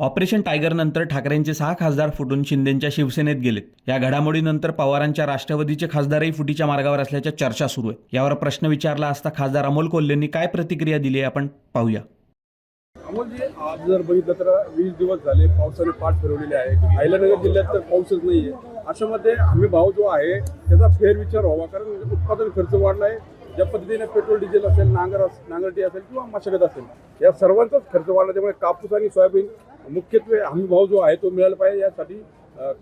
Operation टायगरनंतर ठाकरेंचे 6 खासदार फुटून शिंदेंच्या शिवसेनेत गेलेत. या घडामोडीनंतर पवारांच्या राष्ट्रवादीचे खासदारही फुटीच्या मार्गावर असल्याच्या चर्चा सुरू आहे. यावर प्रश्न विचारला असता खासदार अमोल कोल्हेंनी काय प्रतिक्रिया दिली आहे आपण पाहूया. अमोलजी, आज जर बघितलं तर 20 दिवस झाले पावसाने पाठ फिरवलेली आहे. अहिल्यानगर जिल्ह्यात तर पाऊसच नाहीये. अशामध्ये हमी भाव जो आहे त्याचा फेरविचार व्हावा, कारण उत्पादन खर्च वाढला आहे. ज्या पद्धतीने पेट्रोल डिझेल असेल, नांगरटी असेल किंवा मशागत असेल, या सर्वांचाच खर्च वाढला. त्यामुळे कापूस आणि सोयाबीन मुख्यत्वे हमी भाव जो आहे तो मिळाला पाहिजे. यासाठी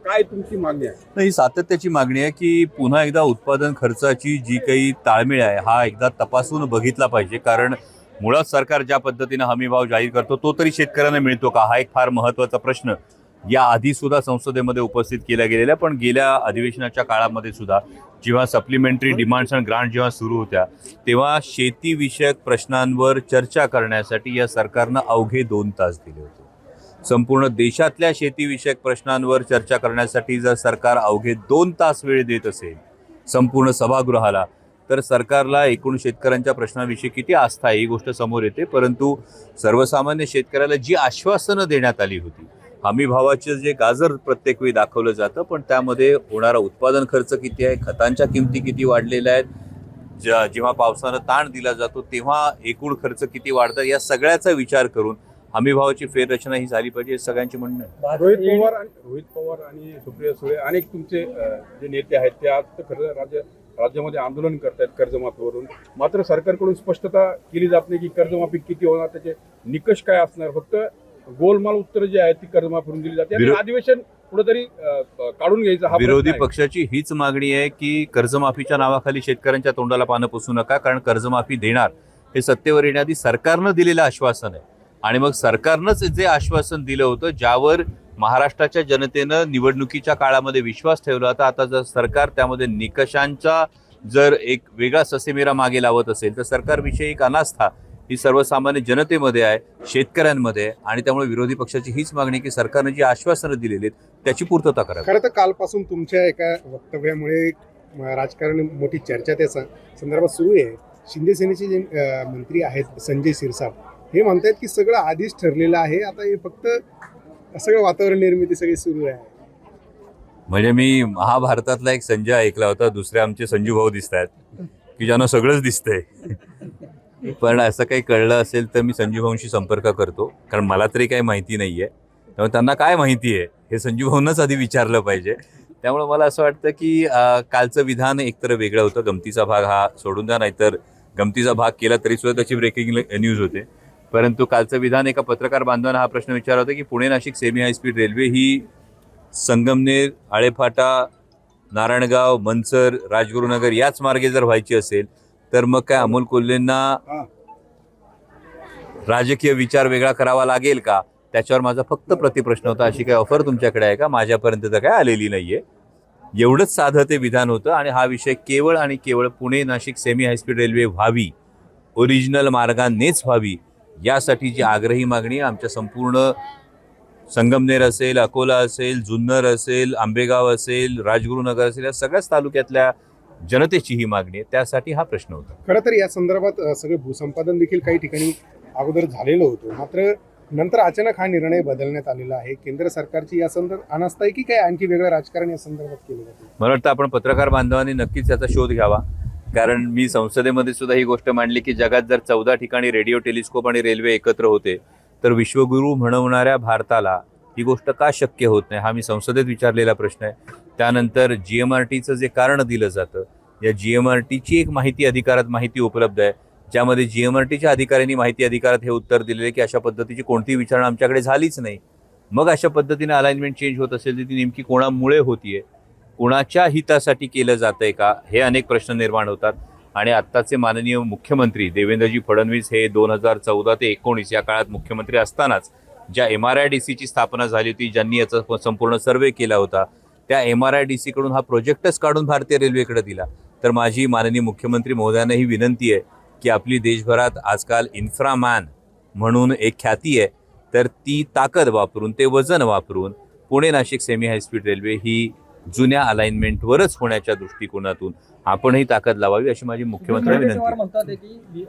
काय तुमची मागणी आहे? नाही, सातत्याची मागणी आहे की पुन्हा एकदा उत्पादन खर्चाची जी काही ताळमेळ आहे हा एकदा तपासून बघितला पाहिजे. कारण मुळात सरकार ज्या पद्धतीने हमी भाव जाहीर करतो तो तरी शेतकऱ्यांना मिळतो का, हा एक फार महत्त्वाचा प्रश्न या आधी सुद्धा संसदेमध्ये उपस्थित केला गेलेला. पण गेल्या अधिवेशनाच्या काळामध्ये सुद्धा जेव्हा सप्लिमेंटरी डिमांड्स अँड ग्रांट जेव्हा सुरू होत्या तेव्हा शेतीविषयक प्रश्नांवर चर्चा करण्यासाठी या सरकारनं अवघे 2 तास दिले होते. संपूर्ण देशातल्या शेतीविषयक प्रश्नांवर चर्चा करण्यासाठी जर सरकार अवघे 2 तास वेळ देत असेल संपूर्ण सभागृहाला, तर सरकारला एकूण शेतकऱ्यांच्या प्रश्नाविषयी किती आस्था आहे ही गोष्ट समोर येते. परंतु सर्वसामान्य शेतकऱ्याला जी आश्वासनं देण्यात आली होती, हमी भावाचे जे गाजर प्रत्येक वेळी दाखवलं जातं, पण त्यामध्ये होणारा उत्पादन खर्च किती आहे, खतांच्या किमती किती वाढलेल्या आहेत, जेव्हा पावसानं ताण दिला जातो तेव्हा एकूण खर्च किती वाढतात, या सगळ्याचा विचार करून हमी भावाची फेररचना ही झाली पाहिजे, हे सगळ्यांची म्हणणं आहे. रोहित पवार आणि सुप्रिया सुळे अनेक तुमचे जे नेते आहेत ते आज तर खरं राज्यामध्ये आंदोलन करतायत कर्जमाफीवरून. मात्र सरकारकडून स्पष्टता केली जात नाही की कर्जमाफी किती होणार, त्याचे निकष काय असणार. फक्त गोलमाल उत्तर जे आहेत ती कर्जमाफीवरून दिली जाते. आणि अधिवेशन कुठेतरी काढून घ्यायचं हा विरोधी पक्षाची हीच मागणी आहे की कर्जमाफीच्या नावाखाली शेतकऱ्यांच्या तोंडाला पानं पुसू नका. कारण कर्जमाफी देणार हे सत्तेवर येण्याआधी सरकारनं दिलेलं आश्वासन आहे. आणि मग सरकारनंच जे आश्वासन दिलं होतं, ज्यावर महाराष्ट्राच्या जनतेनं निवडणुकीच्या काळामध्ये विश्वास ठेवला होता, आता जर सरकार त्यामध्ये निकषांचा जर एक वेगळा ससेमिरा मागे लावत असेल तर सरकारविषयी एक अनास्था ही सर्वसामान्य जनतेमध्ये आहे, शेतकऱ्यांमध्ये आहे. आणि त्यामुळे विरोधी पक्षाची हीच मागणी की सरकारनं जी आश्वासनं दिलेली आहेत त्याची पूर्तता करावी. खरं तर कालपासून तुमच्या एका वक्तव्यामुळे राजकारणी मोठी चर्चा त्या संदर्भात सुरू आहे. शिंदे सेनेचे जे मंत्री आहेत संजय शिरसाट हे म्हणतात की सगळं आधीच ठरलेलं आहे, आता हे फक्त सगळं वातावरण निर्मिती सगळी सुरू आहे. म्हणजे मी महाभारतातला एक संजय ऐकला होता, दुसरे आमचे संजू भाऊ दिसत आहेत की ज्यांना सगळंच दिसतंय. पण असं काही कळलं असेल तर मी संजू भाऊंशी संपर्क करतो, कारण मला तरी काही माहिती नाही आहे. त्यामुळे त्यांना काय माहिती आहे हे संजू भाऊंनाच आधी विचारलं पाहिजे. त्यामुळे मला असं वाटतं की कालचं विधान एकतर वेगळं होतं. गमतीचा भाग हा सोडून द्या, नाहीतर गमतीचा भाग केला तरी सुद्धा त्याची ब्रेकिंग न्यूज होते. परंतु कालचं विधान एका पत्रकार बांधवांना हा प्रश्न विचारला होता की Pune Nashik semi high speed railway ही संगमनेर, आळेफाटा, नारायणगाव, मनसर, राजगुरुनगर याच मार्गे जर व्हायची असेल तर मग काय अमोल कोल्हेंना राजकीय विचार वेगळा करावा लागेल का, त्याच्यावर माझा फक्त प्रतिप्रश्न होता. अशी काही ऑफर तुमच्याकडे आहे का? माझ्यापर्यंत तर काय आलेली नाहीये. एवढंच साधं ते विधान होतं. आणि हा विषय केवळ आणि केवळ Pune Nashik semi high speed railway व्हावी, ओरिजिनल मार्गानेच व्हावी, यासाठी जी आग्रही मागणी आमच्या संपूर्ण संगमनेर असेल, अकोला असेल, जुन्नर असेल, आंबेगाव असेल, राजगुरुनगर असेल, या सगळ्याच तालुक्यातल्या जनतेची ही मागणी आहे. त्यासाठी हा प्रश्न होता. खरं तर या संदर्भात सगळे भूसंपादन देखील काही ठिकाणी अगोदर झालेलं होतं, मात्र नंतर अचानक हा निर्णय बदलण्यात आलेला आहे. केंद्र सरकारची या संदर्भात अनास्था आहे की काय आणखी वेगळं राजकारण या संदर्भात केलं जातं? मला वाटतं आपण पत्रकार बांधवांनी नक्कीच याचा शोध घ्यावा. कारण मी संसदेमध्ये सुद्धा ही गोष्ट मांडली की जगात जर 14 ठिकाणी रेडिओ, टेलिस्कोप आणि रेल्वे एकत्र होते तर विश्वगुरू म्हणवणाऱ्या भारताला ही गोष्ट का शक्य होत नाही, हा मी संसदेत विचारलेला प्रश्न आहे. त्यानंतर GMRTचं जे कारण दिलं जातं, या GMRTची एक माहिती अधिकारात माहिती उपलब्ध आहे, ज्यामध्ये GMRTच्या अधिकाऱ्यांनी माहिती अधिकारात हे उत्तर दिलेले की अशा पद्धतीची कोणतीही विचारणा आमच्याकडे झालीच नाही. मग अशा पद्धतीने अलाइनमेंट चेंज होत असेल तर ती नेमकी कोणामुळे होतीये, कुणाच्या हितासाठी केलं जातंय का, हे अनेक प्रश्न निर्माण होतात. आणि आत्ताचे माननीय मुख्यमंत्री देवेंद्रजी फडणवीस हे 2014 ते 19 या काळात मुख्यमंत्री असतानाच ज्या MRIDCची स्थापना झाली होती, ज्यांनी याचा संपूर्ण सर्वे केला होता, त्या MRIDC कडून हा प्रोजेक्टच काढून भारतीय रेल्वेकडे दिला. तर माझी माननीय मुख्यमंत्री महोदयांना ही विनंती आहे की आपली देशभरात आजकाल इन्फ्रामॅन म्हणून एक ख्याती आहे, तर ती ताकद वापरून, ते वजन वापरून Pune Nashik semi high speed railway ही जुन्या अलाइनमेंटवरच होण्याच्या दृष्टिकोनातून आपणही ताकद लावावी, अशी माझी मुख्यमंत्री विनंती आहे. म्हणतात की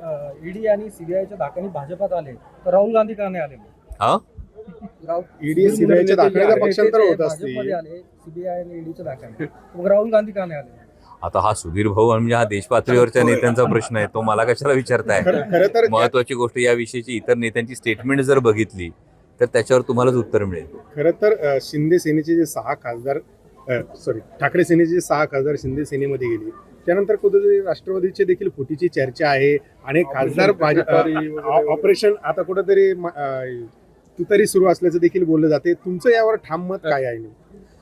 ईडी आणि CBIच्या धाकाने भाजपात आले तर राहुल गांधी का नाही आले? हा, ईडी सीबीआयच्या दाखल्याचं पक्षांतर होत असते. भाजपमध्ये आले सीबीआय आणि ईडीच्या दाखल्याने मग राहुल गांधी का नाही आले? आता हा सुधीर भाऊ म्हणजे हा देश पातळीवरच्या नेत्यांचा प्रश्न आहे, तो मला कशाला विचारताय. खरं तर महत्वाची गोष्ट याविषयीची इतर नेत्यांची स्टेटमेंट जर बघितली तर त्याच्यावर तुम्हालाच उत्तर मिळेल. खरं तर शिंदे सेनेचे जे 6 खासदार ठाकरे सेनेचे जे 6 खासदार शिंदे सेनेमध्ये गेले, त्यानंतर कुठेतरी राष्ट्रवादीचे देखील फुटीची चर्चा आहे. अनेक खासदार ऑपरेशन आता कुठेतरी तुतारी सुरू असल्याचं देखील बोललं जाते. तुमचं यावर ठाम मत काय आहे?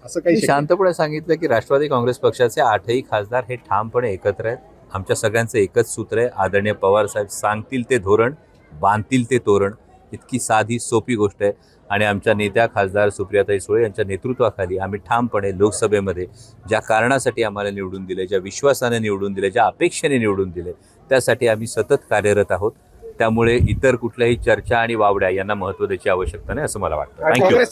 असं काही मी शांतपणे सांगितलं की राष्ट्रवादी काँग्रेस पक्षाचे 8ही खासदार हे ठामपणे एकत्र आहेत. आमच्या सगळ्यांचं एकच सूत्र आहे, आदरणीय पवार साहेब सांगतील ते धोरण, बांधतील ते तोरण. इतकी साधी सोपी गोष्ट आहे. आणि आमच्या नेत्या खासदार सुप्रियाताई सुळे यांच्या नेतृत्वाखाली आम्ही ठामपणे लोकसभेमध्ये ज्या कारणासाठी आम्हाला निवडून दिले, ज्या विश्वासाने निवडून दिले, ज्या अपेक्षेने निवडून दिले, त्यासाठी आम्ही सतत कार्यरत आहोत. त्यामुळे इतर कुठल्याही चर्चा आणि वावड्या यांना महत्त्व द्यायची आवश्यकता नाही असं मला वाटतं. थँक्यू.